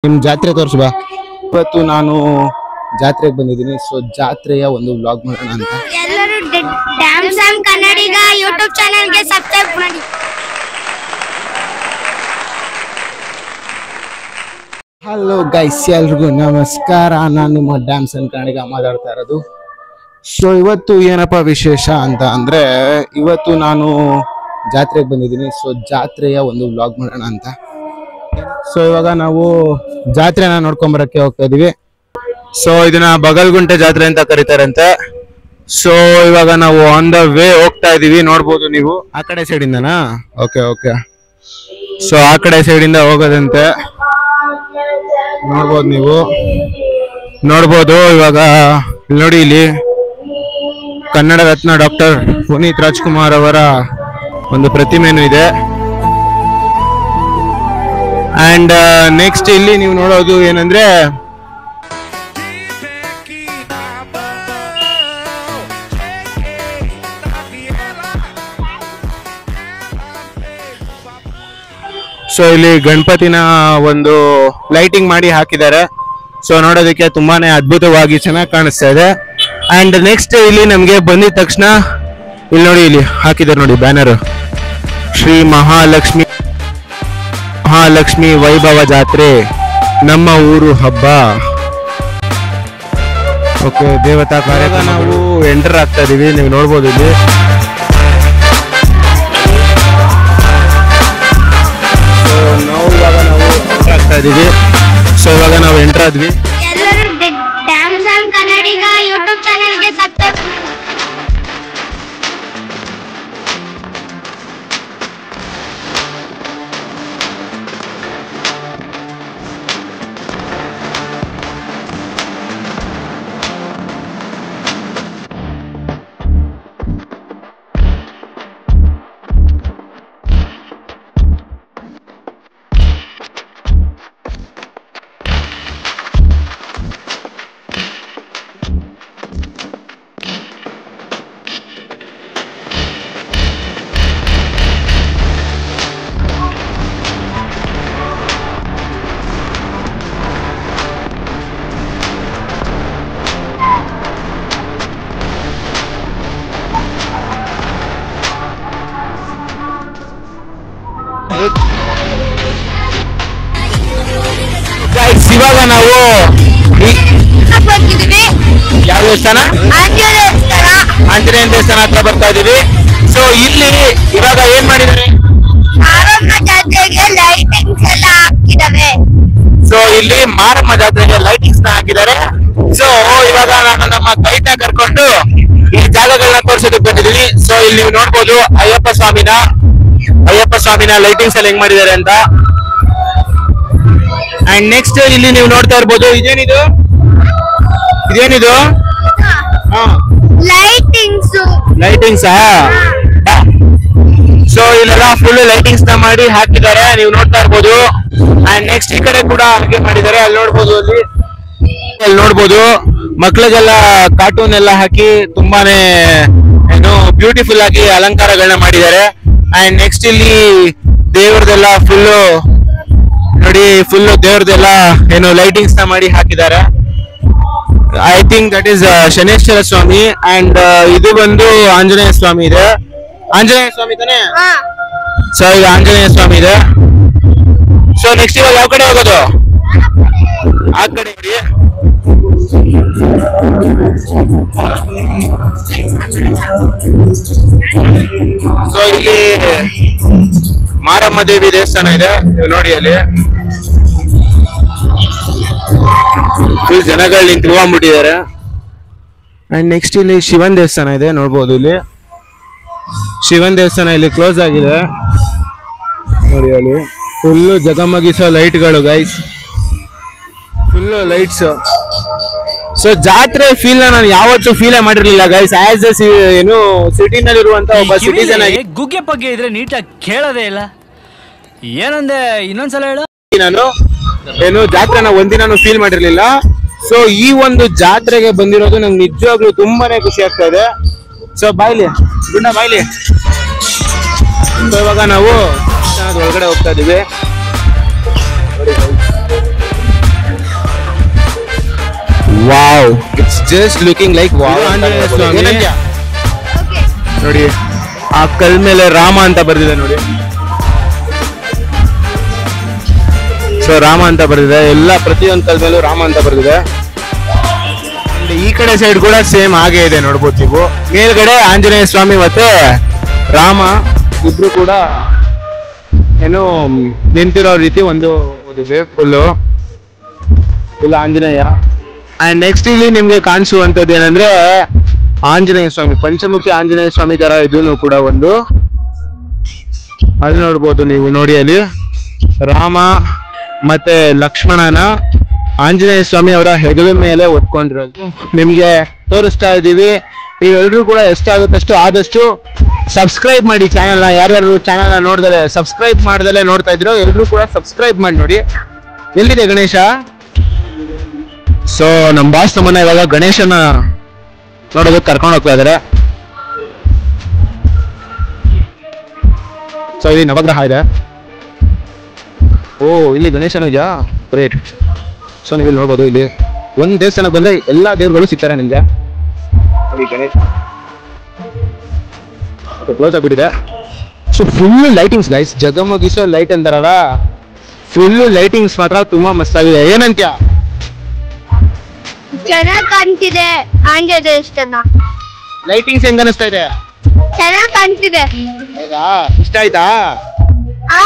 ನಿಮ್ ಜಾತ್ರೆ ತೋರ್ಸು ಬಾ. ಇವತ್ತು ನಾನು ಜಾತ್ರೆಗೆ ಬಂದಿದ್ದೀನಿ. ಸೊ ಜಾತ್ರೆಯ ಒಂದು ವ್ಲಾಗ್ ಮಾಡೋಣ ಅಂತ. ಎಲ್ಲರೂ ಡ್ಯಾಮ್ಸ್ ಅಂಡ್ ಕನ್ನಡಿಗ ಯೂಟ್ಯೂಬ್ ಚಾನೆಲ್ಗೆ ಸಬ್ಸ್ಕ್ರೈಬ್ ಮಾಡಿ. ಹಲೋ ಗೈಸ್, ಎಲ್ರಿಗೂ ನಮಸ್ಕಾರ. ನಾನು ನಿಮ್ಮ ಡ್ಯಾಮ್ಸ್ ಅಂಡ್ ಕನ್ನಡಿಗ ಮಾತಾಡ್ತಾ ಇರೋದು. ಸೊ ಇವತ್ತು ಏನಪ್ಪ ವಿಶೇಷ ಅಂತ ಅಂದ್ರೆ, ಇವತ್ತು ನಾನು ಜಾತ್ರೆಗೆ ಬಂದಿದ್ದೀನಿ. ಸೊ ಜಾತ್ರೆಯ ಒಂದು ವ್ಲಾಗ್ ಮಾಡೋಣ ಅಂತ. ಸೊ ಇವಾಗ ನಾವು ಜಾತ್ರೆನ ನೋಡ್ಕೊಂಬರಕ್ಕೆ ಹೋಗ್ತಾ ಇದೀವಿ. ಸೊ ಇದನ್ನ ಬಗಲ್ಗುಂಟೆ ಜಾತ್ರೆ ಅಂತ ಕರೀತಾರಂತೆ. ಸೊ ಇವಾಗ ನಾವು ಆನ್ ದ ವೇ ಹೋಗ್ತಾ ಇದೀವಿ. ನೋಡ್ಬೋದು ನೀವು ಆ ಕಡೆ ಸೈಡ್ ಇಂದನಾ? Okay okay. ಸೊ ಆ ಕಡೆ ಸೈಡ್ ಇಂದ ಹೋಗೋದಂತೆ. ನೋಡ್ಬೋದು ನೀವು, ನೋಡ್ಬೋದು ಇವಾಗ. ನೋಡಿ ಇಲ್ಲಿ ಕನ್ನಡ ರತ್ನ ಡಾಕ್ಟರ್ ಪುನೀತ್ ರಾಜ್ಕುಮಾರ್ ಅವರ ಒಂದು ಪ್ರತಿಮೆನೂ ಇದೆ. ಅಂಡ್ ನೆಕ್ಸ್ಟ್ ಇಲ್ಲಿ ನೀವು ನೋಡೋದು ಏನಂದ್ರೆ, ಸೊ ಇಲ್ಲಿ ಗಣಪತಿನ ಒಂದು ಲೈಟಿಂಗ್ ಮಾಡಿ ಹಾಕಿದ್ದಾರೆ. ಸೊ ನೋಡೋದಕ್ಕೆ ತುಂಬಾನೇ ಅದ್ಭುತವಾಗಿ ಚೆನ್ನಾಗಿ ಕಾಣಿಸ್ತಾ ಇದೆ. ಅಂಡ್ ನೆಕ್ಸ್ಟ್ ಇಲ್ಲಿ ನಮ್ಗೆ ಬಂದಿದ ತಕ್ಷಣ ಇಲ್ಲಿ ನೋಡಿ, ಇಲ್ಲಿ ಹಾಕಿದ್ದಾರೆ ನೋಡಿ ಬ್ಯಾನರ್, ಶ್ರೀ ಮಹಾಲಕ್ಷ್ಮಿ ವೈಭವ ಜಾತ್ರೆ, ನಮ್ಮ ಊರು ಹಬ್ಬ. ಓಕೆ, ದೇವತಾ ಕಾರ್ಯಕ್ರಮ. ನಾವು ಎಂಟರ್ ಆಗ್ತಾ ಇದೀವಿ, ನೀವು ನೋಡ್ಬೋದು ಇಲ್ಲಿ. ನಾವು ಇವಾಗ ಎಂಟರ್ ಆಗ್ತಾ ಇದೀವಿ. ಸೊ ಇವಾಗ ನಾವು ಎಂಟರ್ ಆದ್ವಿ. ಎಲ್ಲರೂ ಡ್ಯಾಮ್ಸ್ ಅಂಡ್ ಕನ್ನಡಿಗ ಯೂಟ್ಯೂಬ್ ಚಾನೆಲ್ಗೆ ಸಬ್ಸ್ಕ್ರೈಬ್ ಮಾಡಿ. ಇವಾಗ ನಾವು ಯಾವ ದೇವಸ್ಥಾನ? ಆಂಜನೇಯ ದೇವಸ್ಥಾನ ಹತ್ರ ಬರ್ತಾ ಇದೀವಿ. ಸೊ ಇಲ್ಲಿ ಇವಾಗ ಏನ್ ಮಾಡಿದ್ದಾರೆ, ಮಾರಮ್ಮ ಜಾತ್ರೆಗೆ ಲೈಟಿಂಗ್ಸ್ ಎಲ್ಲ ಹಾಕಿದಾವೆ. ಸೊ ಇಲ್ಲಿ ಮಾರಮ್ಮ ಜಾತ್ರೆಗೆ ಲೈಟಿಂಗ್ಸ್ ನ ಹಾಕಿದ್ದಾರೆ. ಸೊ ಇವಾಗ ನಾನು ನಮ್ಮ ಕೈತ ಕರ್ಕೊಂಡು ಈ ಜಾಗಗಳನ್ನ ತೋರ್ಸೋದಕ್ಕೆ ಬಂದಿದ್ದೀನಿ. ಸೊ ಇಲ್ಲಿ ನೀವು ನೋಡ್ಬೋದು ಅಯ್ಯಪ್ಪ ಸ್ವಾಮಿನ ಲೈಟಿಂಗ್ಸ್ ಎಲ್ಲ ಹೆಂಗ್ ಮಾಡಿದ್ದಾರೆ ಅಂತ. ಅಂಡ್ ನೆಕ್ಸ್ಟ್ ಇಲ್ಲಿ ನೀವು ನೋಡ್ತಾ ಇರ್ಬೋದು, ಇದೇನಿದು ಲೈಟಿಂಗ್ಸ್. ಸೊ ಇಲ್ಲೆಲ್ಲ ಫುಲ್ ಲೈಟಿಂಗ್ಸ್ ನ ಮಾಡಿ ಹಾಕಿದ್ದಾರೆ, ನೀವು ನೋಡ್ತಾ ಇರ್ಬೋದು. ಅಂಡ್ ನೆಕ್ಸ್ಟ್ ಈ ಕಡೆ ಕೂಡ ಹಾಗೆ ಮಾಡಿದ್ದಾರೆ, ಅಲ್ಲಿ ನೋಡ್ಬೋದು ಮಕ್ಳಿಗೆಲ್ಲ ಕಾರ್ಟೂನ್ ಎಲ್ಲ ಹಾಕಿ ತುಂಬಾನೇ ಏನು ಬ್ಯೂಟಿಫುಲ್ ಆಗಿ ಅಲಂಕಾರಗಳನ್ನ ಮಾಡಿದ್ದಾರೆ. ಅಂಡ್ ನೆಕ್ಸ್ಟ್ ಇಲ್ಲಿ ದೇವ್ರದೆಲ್ಲ ಫುಲ್ ದೇವ್ರದೆಲ್ಲ ಏನು ಲೈಟಿಂಗ್ಸ್ ನ ಮಾಡಿ ಹಾಕಿದ್ದಾರೆ. I think that is Shaneshwara Swami. And ಇದು ಬಂದು ಆಂಜನೇಯ ಸ್ವಾಮಿ ಇದೆ. ಆಂಜನೇಯ ಸ್ವಾಮಿ ತಾನೆ? ಸೊ ಈಗ ಆಂಜನೇಯ ಸ್ವಾಮಿ ಇದೆ. ಸೊ ನೆಕ್ಸ್ಟ್ ಇವಾಗ ಯಾವ ಕಡೆ ಹೋಗೋದು? ಆ ಕಡೆ ನೋಡಿ. ಸೊ ಇಲ್ಲಿ ಮಾರಮ್ಮ ದೇವಿ ದೇವಸ್ಥಾನ ಇದೆ, ನೀವು ನೋಡಿ. ಅಲ್ಲಿ ಫುಲ್ ಜನಗಳು ನಿಂತ್ಕೊಂಡ್ಬಿಟ್ಟಿದ್ದಾರೆ. ಅಂಡ್ ನೆಕ್ಸ್ಟ್ ಇಲ್ಲಿ ಶಿವನ್ ದೇವಸ್ಥಾನ ಇದೆ, ನೋಡ್ಬೋದು. ಇಲ್ಲಿ ಶಿವನ್ ದೇವಸ್ಥಾನ ಇಲ್ಲಿ ಕ್ಲೋಸ್ ಆಗಿದೆ ನೋಡಿ. ಅಲ್ಲಿ ಫುಲ್ಲು ಜಗಮಗಿಸೋ ಲೈಟ್ಗಳು ಗೈಸ್, ಫುಲ್ಲು ಲೈಟ್ಸ್. ಸೊ ಜಾತ್ರೆ ಫೀಲ್ ನಾನು ಯಾವತ್ತೂ ಫೀಲೇ ಮಾಡಿರ್ಲಿಲ್ಲ ಗೈಸ್. ಆಸ್ ಏನು ಸಿಟಿನಲ್ಲಿರುವಂತ ಒಬ್ಬ ಸಿಟಿಸನ್ ಆಗಿ ಗುಗ್ಗೆ ಪಗ್ಗೆ ಇದ್ರೆ ನೀಟಾಗಿ ಕೇಳೋದೇ ಇಲ್ಲ. ಏನಂದೆ ಇನ್ನೊಂದ್ಸಲ ಹೇಳು. ನಾನು ಏನು ಜಾತ್ರೆನ ಒಂದಿನಾನು ಫೀಲ್ ಮಾಡಿರ್ಲಿಲ್ಲ. ಸೊ ಈ ಒಂದು ಜಾತ್ರೆಗೆ ಬಂದಿರೋದು ನಂಗೆ ನಿಜವಾಗ್ಲೂ ತುಂಬಾನೇ ಖುಷಿ ಆಗ್ತಾ ಇದೆ. ಸೊ ಬಾಯ್ಲಿ ಗುಂಡ ಬಾಯ್ಲಿ. ಸೊ ಇವಾಗ ನಾವು ಒಳಗಡೆ ಹೋಗ್ತಾ ಇದೀವಿ. Wow, it's just looking like wow. Anjaneya Swami. ನೋಡಿ ಆ ಕಲ್ ಮೇಲೆ ರಾಮ ಅಂತ ಬರ್ದಿದೆ ನೋಡಿ. ಸೊ ರಾಮ ಅಂತ ಬರ್ದಿದೆ, ಎಲ್ಲ ಪ್ರತಿಯೊಂದು ಕಲ್ ಮೇಲೂ ರಾಮ ಅಂತ ಬರ್ದಿದೆ. ಈ ಕಡೆ ಸೈಡ್ ಕೂಡ ಸೇಮ್ ಹಾಗೆ ಇದೆ ನೋಡ್ಬೋದು ನೀವು. ಮೇಲ್ಗಡೆ ಆಂಜನೇಯ ಸ್ವಾಮಿ ಮತ್ತೆ ರಾಮ ಇಬ್ರು ಕೂಡ ಏನು ನಿಂತಿರೋ ರೀತಿ ಒಂದು ಫುಲ್ಲು ಆಂಜನೇಯ. ಅಂಡ್ ನೆಕ್ಸ್ಟ್ ಇಲ್ಲಿ ನಿಮ್ಗೆ ಕಾಣಿಸುವಂತದ್ದು ಏನಂದ್ರೆ ಆಂಜನೇಯ ಸ್ವಾಮಿ, ಪಂಚಮುಖಿ ಆಂಜನೇಯ ಸ್ವಾಮಿ ತರ ಇದನ್ನು ಕೂಡ ಒಂದು ಅದು ನೋಡ್ಬೋದು ನೀವು. ನೋಡಿ ಅಲ್ಲಿ ರಾಮ ಮತ್ತೆ ಲಕ್ಷ್ಮಣನ ಆಂಜನೇಯ ಸ್ವಾಮಿ ಅವರ ಹೆಗಲ ಮೇಲೆ ಒತ್ಕೊಂಡಿರೋದು ನಿಮ್ಗೆ ತೋರಿಸ್ತಾ ಇದ್ದೀವಿ. ನೀವೆಲ್ಲರೂ ಕೂಡ ಎಷ್ಟಾಗುತ್ತಷ್ಟು ಆದಷ್ಟು ಸಬ್ಸ್ಕ್ರೈಬ್ ಮಾಡಿ ಚಾನಲ್ನ. ಯಾರ್ಯಾರು ಚಾನಲ್ನ ನೋಡ್ದಲೆ ಸಬ್ಸ್ಕ್ರೈಬ್ ಮಾಡ್ದಲೆ ನೋಡ್ತಾ ಇದ್ರು ಎಲ್ಲರೂ ಕೂಡ ಸಬ್ಸ್ಕ್ರೈಬ್ ಮಾಡಿ ನೋಡಿ. ಎಲ್ಲಿದೆ ಗಣೇಶ? ಸೊ ನಮ್ಮ ಬಾಸ್ ನಮ್ಮನ್ನ ಇವಾಗ ಗಣೇಶನ ನೋಡೋದಕ್ಕೆ ಕರ್ಕೊಂಡು ಹೋಗ್ತಾ ಇದಾರೆ. ಸೊ ಇಲ್ಲಿ ನವಗ್ರಹ ಇದೆ. ಓ ಇಲ್ಲಿ ಗಣೇಶನ ಇದೆಯಾ? ಗ್ರೇಟ್. ಸೊ ನೀವು ಇಲ್ಲಿ ನೋಡ್ಬೋದು, ಇಲ್ಲಿ ಒಂದ್ ದೇವಸ್ಥಾನಕ್ಕೆ ಬಂದ್ರೆ ಎಲ್ಲಾ ದೇವರುಗಳು ಸಿಗ್ತಾರೆ ನಿಮ್ಗೆ. ಗಣೇಶ ಕ್ಲೋಸ್ ಆಗ್ಬಿಟ್ಟಿದೆ. ಸೊ ಫುಲ್ ಲೈಟಿಂಗ್ಸ್ ಗೈಸ್, ಜಗಮಗಿಸೋ ಲೈಟ್ ಅಂತಾರಲ್ಲ, ಫುಲ್ ಲೈಟಿಂಗ್ಸ್ ಮಾತ್ರ ತುಂಬಾ ಮಸ್ತ್ ಆಗಿದೆ. ಏನಂತ್ಯ? ಚೆನ್ನಾಗ್ ಕಾಣ್ತಿದೆ ಆಂಜನೇಯ ಲೈಟಿಂಗ್ಸ್ ಹೆಂಗ ಅನಿಸ್ತಾ ಇದೆ? ಚೆನ್ನಾಗ್ ಕಾಣ್ತಿದೆ. ಹೌದಾ, ಇಷ್ಟ ಆಯ್ತಾ? ಆ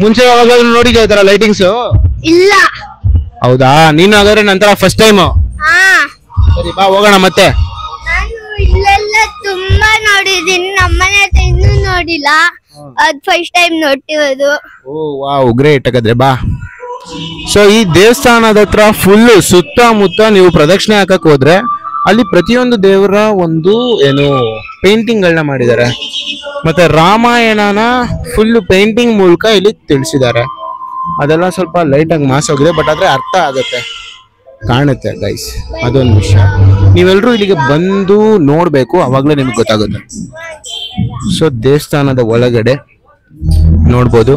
ಮುಂಚೆ ಯಾವಾಗಾದ್ರೂ ನೋಡಿದ್ಯಾ ಈ ತರ ಲೈಟಿಂಗ್ಸ್? ಇಲ್ಲ. ಹೌದಾ, ನೀನು ಹಾಗಾದ್ರೆ ನಂತರ ಫಸ್ಟ್ ಟೈಮ್. ಆ ಸರಿ ಬಾ ಹೋಗೋಣ ಮತ್ತೆ. ನಾನು ಇಲ್ಲೆಲ್ಲ ತುಂಬಾ ನೋಡಿದೀನಿ, ನಮ್ಮನೆ ಹತ್ರ ಇನ್ನೂ ನೋಡಿಲ್ಲ, ಅದ್ ಫಸ್ಟ್ ಟೈಮ್ ನೋಡ್ತಿರೋದು. ಓ ವಾವ್, ಗ್ರೇಟ್. ಹಾಗಾದ್ರೆ ಬಾ. ಸೊ ಈ ದೇವಸ್ಥಾನದ ಹತ್ರ ಫುಲ್ ಸುತ್ತಮುತ್ತ ನೀವು ಪ್ರದಕ್ಷಿಣೆ ಹಾಕಕ್ ಹೋದ್ರೆ ಅಲ್ಲಿ ಪ್ರತಿಯೊಂದು ದೇವರ ಒಂದು ಏನು ಪೇಂಟಿಂಗ್ ಗಳನ್ನ ಮಾಡಿದ್ದಾರೆ. ಮತ್ತೆ ರಾಮಾಯಣನ ಫುಲ್ ಪೇಂಟಿಂಗ್ ಮೂಲಕ ಇಲ್ಲಿ ತಿಳಿಸಿದ್ದಾರೆ. ಅದೆಲ್ಲ ಸ್ವಲ್ಪ ಲೈಟ್ ಆಗಿ ಮಾಸ್ ಹೋಗಿದೆ, ಬಟ್ ಆದ್ರೆ ಅರ್ಥ ಆಗತ್ತೆ, ಕಾಣುತ್ತೆ ಗೈಸ್. ಅದೊಂದು ವಿಷಯ, ನೀವೆಲ್ಲರೂ ಇಲ್ಲಿಗೆ ಬಂದು ನೋಡ್ಬೇಕು, ಅವಾಗ್ಲೇ ನಿಮ್ಗೆ ಗೊತ್ತಾಗುತ್ತೆ. ಸೊ ದೇವಸ್ಥಾನದ ಒಳಗಡೆ ನೋಡ್ಬೋದು.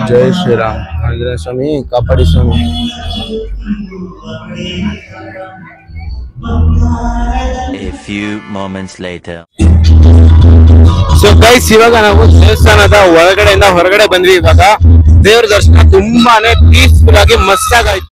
ಜೈ ಶ್ರೀರಾಮ್. ಆಂಜನೇಯ ಸ್ವಾಮಿ ಕಾಪಾಡಿ ಸ್ವಾಮಿ. A few moments later. So guys ಇವಾಗ ನಾವು ದೇವಸ್ಥಾನದ ಒಳಗಡೆಯಿಂದ ಹೊರಗಡೆ ಬಂದ್ವಿ. ಇವಾಗ ದೇವ್ರ ದರ್ಶನ ತುಂಬಾನೇ ಪೀಸ್ಫುಲ್ ಆಗಿ ಮಸ್ತಾಗಾಯ್ತು.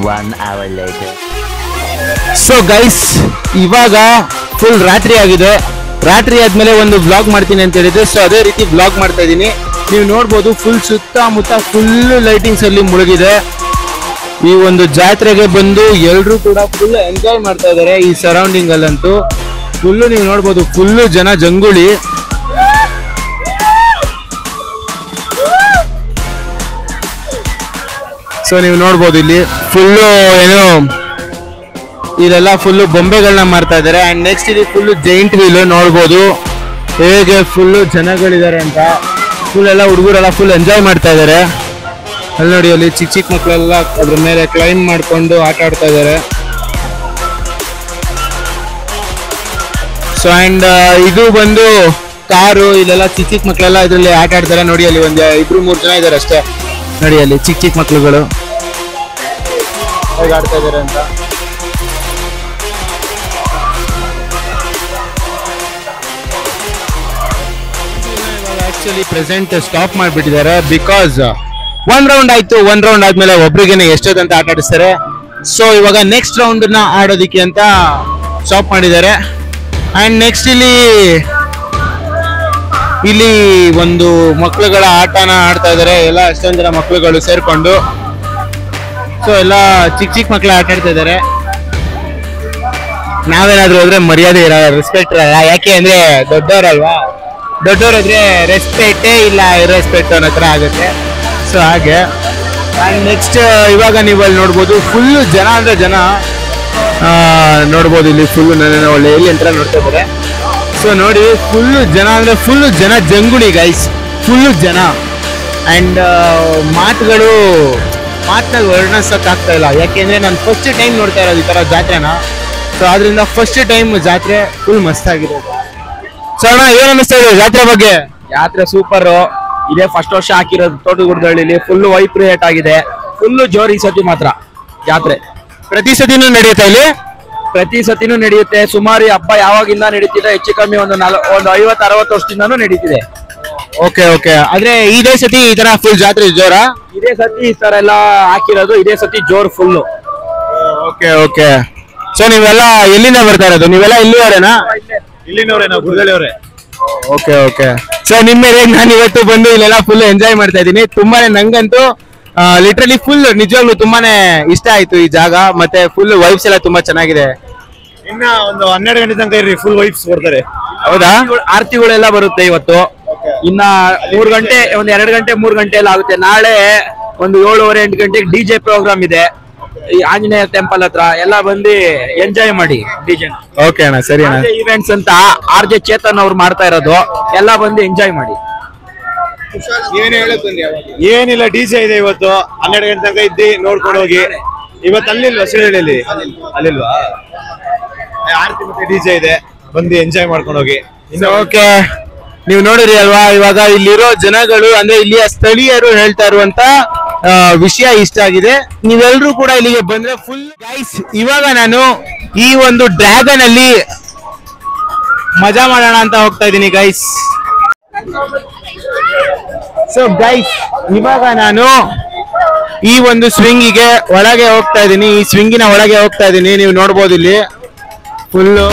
One hour later. So guys ಇವಾಗ ಫುಲ್ ರಾತ್ರಿ ಆಗಿದೆ. ರಾತ್ರಿ ಆದ್ಮೇಲೆ ಒಂದು ವ್ಲಾಗ್ ಮಾಡ್ತೀನಿ ಅಂತ ಹೇಳಿದ್ರೆ, ಸೊ ಅದೇ ರೀತಿ ವ್ಲಾಗ್ ಮಾಡ್ತಾ ಇದ್ದೀನಿ. ನೀವು ನೋಡ್ಬೋದು ಫುಲ್ ಸುತ್ತಮುತ್ತ ಫುಲ್ ಲೈಟಿಂಗ್ಸ್ ಅಲ್ಲಿ ಮುಳುಗಿದೆ. ಈ ಒಂದು ಜಾತ್ರೆಗೆ ಬಂದು ಎಲ್ರು ಕೂಡ ಫುಲ್ ಎಂಜಾಯ್ ಮಾಡ್ತಾ ಇದಾರೆ. ಈ ಸರೌಂಡಿಂಗ್ ಅಲ್ಲಂತೂ ಫುಲ್ ನೀವು ನೋಡ್ಬೋದು, ಫುಲ್ ಜನ ಜಂಗುಳಿ. ಸೊ ನೀವು ನೋಡ್ಬೋದು ಇಲ್ಲಿ ಫುಲ್ಲು ಏನು ಇದೆಲ್ಲ ಫುಲ್ಲು ಬೊಂಬೆಗಳನ್ನ ಮಾಡ್ತಾ ಇದ್ದಾರೆ. ಅಂಡ್ ನೆಕ್ಸ್ಟ್ ಇಲ್ಲಿ ಫುಲ್ಲು ಜೈಂಟ್ ವೀಲ್ ನೋಡ್ಬೋದು ಹೇಗೆ ಫುಲ್ಲು ಜನಗಳಿದ್ದಾರೆ ಅಂತ. ಫುಲ್ ಎಲ್ಲ ಹುಡುಗರೆಲ್ಲ ಫುಲ್ ಎಂಜಾಯ್ ಮಾಡ್ತಾ ಇದ್ದಾರೆ. ಅಲ್ಲಿ ನೋಡಿ, ಅಲ್ಲಿ ಚಿಕ್ಕ ಚಿಕ್ಕ ಮಕ್ಕಳೆಲ್ಲ ಅದ್ರ ಮೇಲೆ ಕ್ಲೈಂಬ್ ಮಾಡ್ಕೊಂಡು ಆಟ ಆಡ್ತಾ ಇದ್ದಾರೆ. ಸೊ ಅಂಡ್ ಇದು ಬಂದು ಕಾರು, ಇಲ್ಲೆಲ್ಲ ಚಿಕ್ಕ ಚಿಕ್ಕ ಮಕ್ಕಳೆಲ್ಲ ಇದ್ರಲ್ಲಿ ಆಟ ಆಡ್ತಾರೆ. ನೋಡಿ ಅಲ್ಲಿ ಒಂದು 2-3 ಜನ ಇದ್ದಾರೆ ಅಷ್ಟೇ. ನೋಡಿ ಅಲ್ಲಿ ಚಿಕ್ಕ ಚಿಕ್ಕ ಮಕ್ಕಳುಗಳು ಹೇಗೆ ಆಡ್ತಾ ಇದ್ದಾರೆ ಅಂತ. ಆಕ್ಚುಲಿ ಪ್ರೆಸೆಂಟ್ ಸ್ಟಾಪ್ ಮಾಡಿಬಿಟ್ಟಿದ್ದಾರೆ, ಬಿಕಾಸ್ 1 ರೌಂಡ್ ಆಯ್ತು. 1 ರೌಂಡ್ ಆದ್ಮೇಲೆ ಒಬ್ರಿಗೇನೆ ಎಷ್ಟೊತ್ತಂತ ಆಟ ಆಡಿಸ್ತಾರೆ. ಸೊ ಇವಾಗ ನೆಕ್ಸ್ಟ್ ರೌಂಡ್ ನ ಆಡೋದಿಕ್ಕೆ ಅಂತ ಸ್ಟಾಪ್ ಮಾಡಿದ್ದಾರೆ. ಅಂಡ್ ನೆಕ್ಸ್ಟ್ ಇಲ್ಲಿ ಒಂದು ಮಕ್ಕಳುಗಳ ಆಟನ ಆಡ್ತಾ ಇದಾರೆ. ಎಲ್ಲ ಎಷ್ಟೊಂದ್ ಜನ ಮಕ್ಕಳುಗಳು ಸೇರ್ಕೊಂಡು. ಸೊ ಎಲ್ಲ ಚಿಕ್ಕ ಚಿಕ್ಕ ಮಕ್ಕಳು ಆಟ ಆಡ್ತಾ ಇದಾರೆ. ನಾವೇನಾದ್ರೂ ಹೋದ್ರೆ ಮರ್ಯಾದೆ ಇರಲ್ಲ, ರೆಸ್ಪೆಕ್ಟ್ ಇರಲ್ಲ. ಯಾಕೆ ಅಂದ್ರೆ ದೊಡ್ಡವರಲ್ವಾ, ದೊಡ್ಡವರಾದ್ರೆ ರೆಸ್ಪೆಕ್ಟೇ ಇಲ್ಲ, ಇರ್ರೆಸ್ಪೆಕ್ಟ್ ಅನ್ನೋ ಹತ್ರ ಆಗುತ್ತೆ. ಸೊ ಹಾಗೆ. ಅಂಡ್ ನೆಕ್ಸ್ಟ್ ಇವಾಗ ನೀವು ಅಲ್ಲಿ ನೋಡ್ಬೋದು ಫುಲ್ ಜನ ಅಂದ್ರೆ ಜನ ನೋಡ್ಬೋದು. ಇಲ್ಲಿ ಫುಲ್ ನನ್ನ ಒಳ್ಳೆ ಎಲ್ಲಿ ಅಂತ ನೋಡ್ತಾ ಇದ್ದಾರೆ. ಸೊ ನೋಡಿ, ಫುಲ್ ಜನ ಅಂದ್ರೆ ಫುಲ್ ಜನ ಜಂಗುಳಿ ಗೈಸ್, ಫುಲ್ ಜನ. ಅಂಡ್ ಮಾತನ್ನ ವರ್ಣಿಸಕ್ಕಾಗ್ತಾ ಇಲ್ಲ, ಯಾಕೆಂದ್ರೆ ನಾನು ಫಸ್ಟ್ ಟೈಮ್ ನೋಡ್ತಾ ಇರೋದು ಈ ತರ ಜಾತ್ರೆನ. ಸೊ ಅದರಿಂದ ಫಸ್ಟ್ ಟೈಮ್ ಜಾತ್ರೆ ಫುಲ್ ಮಸ್ತ್ ಆಗಿದೆ. ಸೊ ಅಣ್ಣ ಏನ್ ಅನಿಸ್ತಾ ಇದೆ ಜಾತ್ರೆ ಬಗ್ಗೆ? ಜಾತ್ರೆ ಸೂಪರ್. ಇದೇ ಫಸ್ಟ್ ವರ್ಷ ಹಾಕಿರೋದು ತೋಟಗುಡ್ದಹಳ್ಳಿಲಿ. ಫುಲ್ ವೈಬ್ರೇಟ್ ಆಗಿದೆ, ಫುಲ್ ಜೋರ್ ಈ ಸತಿ ಮಾತ್ರ ಜಾತ್ರೆ. ಪ್ರತಿ ಸತಿನೂ ನಡೆಯುತ್ತೆ ಇಲ್ಲಿ? ಪ್ರತಿ ಸತಿನೂ ನಡೆಯುತ್ತೆ. ಸುಮಾರು ಹಬ್ಬ ಯಾವಾಗಿಂದ ನಡೀತಿದೆ, ಹೆಚ್ಚು ಕಮ್ಮಿ ಒಂದು 50-60 ವರ್ಷದಿಂದಾನು ನಡೀತಿದೆ. Okay okay. ಆದ್ರೆ ಇದೇ ಸತಿ ಈ ತರ ಫುಲ್ ಜಾತ್ರೆ ಜೋರ? ಇದೇ ಸತಿ ಈ ತರ ಎಲ್ಲ ಹಾಕಿರೋದು, ಇದೇ ಸತಿ ಜೋರ್ ಫುಲ್. Okay okay. ಸೊ ನೀವೆಲ್ಲ ಎಲ್ಲಿಂದ ಬರ್ತಾ ಇರೋದು? ನೀವೆಲ್ಲ ಇಲ್ಲಿವರೇನಾ? ಇಲ್ಲಿನವ್ರೆ, ನಾವು ಗುರುಗಳವರೇ. Okay okay. ಸೊ ನಿಮ್ಮ ನಾನು ಇವತ್ತು ಬಂದು ಇಲ್ಲೆಲ್ಲ ಫುಲ್ ಎಂಜಾಯ್ ಮಾಡ್ತಾ ಇದ್ದೀನಿ. ತುಂಬಾನೇ ನಂಗಂತೂ ಲಿಟ್ರಲಿ ಫುಲ್ ನಿಜವಾಗ್ಲೂ ತುಂಬಾನೇ ಇಷ್ಟ ಆಯ್ತು ಈ ಜಾಗ. ಮತ್ತೆ ಫುಲ್ ವೈಬ್ಸ್ ಎಲ್ಲ ತುಂಬಾ ಚೆನ್ನಾಗಿದೆ. ಇನ್ನ ಒಂದು 12 ಗಂಟೆ ತನಕ ಇರ್ರಿ, ಫುಲ್ ವೈಬ್ಸ್ ಕೊಡ್ತಾರೆ. ಹೌದಾ? ಆರ್ತಿಗಳೆಲ್ಲ ಬರುತ್ತೆ ಇವತ್ತು. ಇನ್ನ 3 ಗಂಟೆ, ಒಂದು 2 ಗಂಟೆ 3 ಗಂಟೆ ಎಲ್ಲ ಆಗುತ್ತೆ. ನಾಳೆ ಒಂದು 7:30-8 ಗಂಟೆಗೆ DJ ಪ್ರೋಗ್ರಾಮ್ ಇದೆ ಈ ಆಂಜನೇಯ ಟೆಂಪಲ್ ಹತ್ರ. ಎಲ್ಲ ಬಂದು ಎಂಜಾಯ್ ಮಾಡಿ ಡಿಜೆ. ಓಕೆ ಅಣ್ಣ, ಸರಿ ಅಣ್ಣ. ಇವೆಂಟ್ಸ್ ಅಂತ RJ ಚೇತನ್ ಅವ್ರು ಮಾಡ್ತಾ ಇರೋದು. ಎಲ್ಲ ಬಂದು ಎಂಜಾಯ್ ಮಾಡಿ. ಏನಿಲ್ಲ, DJ ಇದೆ ಇವತ್ತು 12 ಗಂಟೆ ತನಕ ಇದ್ದಿ ನೋಡ್ಕೊಂಡು ಹೋಗಿ. ಇವತ್ತು ಅಲ್ಲಿಲ್ವಾ ಶಿರಳ್ಳಿಯಲ್ಲಿ? ಅಲ್ಲಿಲ್ವಾ? ಆರತಿ ಮತ್ತೆ DJ ಇದೆ, ಬಂದು ಎಂಜಾಯ್ ಮಾಡ್ಕೊಂಡು ಹೋಗಿ. ಓಕೆ, ನೀವು ನೋಡಿರಿ ಅಲ್ವಾ, ಇವಾಗ ಇಲ್ಲಿರೋ ಜನಗಳು ಅಂದ್ರೆ ಇಲ್ಲಿಯ ಸ್ಥಳೀಯರು ಹೇಳ್ತಾ ಇರುವಂತ ವಿಷಯ ಇಷ್ಟ ಆಗಿದೆ. ನೀವೆಲ್ಲರೂ ಕೂಡ ಇಲ್ಲಿಗೆ ಬಂದ್ರೆ ಫುಲ್ ಗೈಸ್. ಇವಾಗ ನಾನು ಈ ಒಂದು ಡ್ರ್ಯಾಗನ್ ಅಲ್ಲಿ ಮಜಾ ಮಾಡೋಣ ಅಂತ ಹೋಗ್ತಾ ಇದ್ದೀನಿ ಗೈಸ್. ಸೊ ಗೈಸ್, ಇವಾಗ ನಾನು ಈ ಒಂದು ಸ್ವಿಂಗಿಗೆ ಒಳಗೆ ಹೋಗ್ತಾ ಇದ್ದೀನಿ. ಈ ಸ್ವಿಂಗಿನ ಒಳಗೆ ಹೋಗ್ತಾ ಇದ್ದೀನಿ. ನೀವು ನೋಡ್ಬೋದು ಇಲ್ಲಿ ಫುಲ್ಲು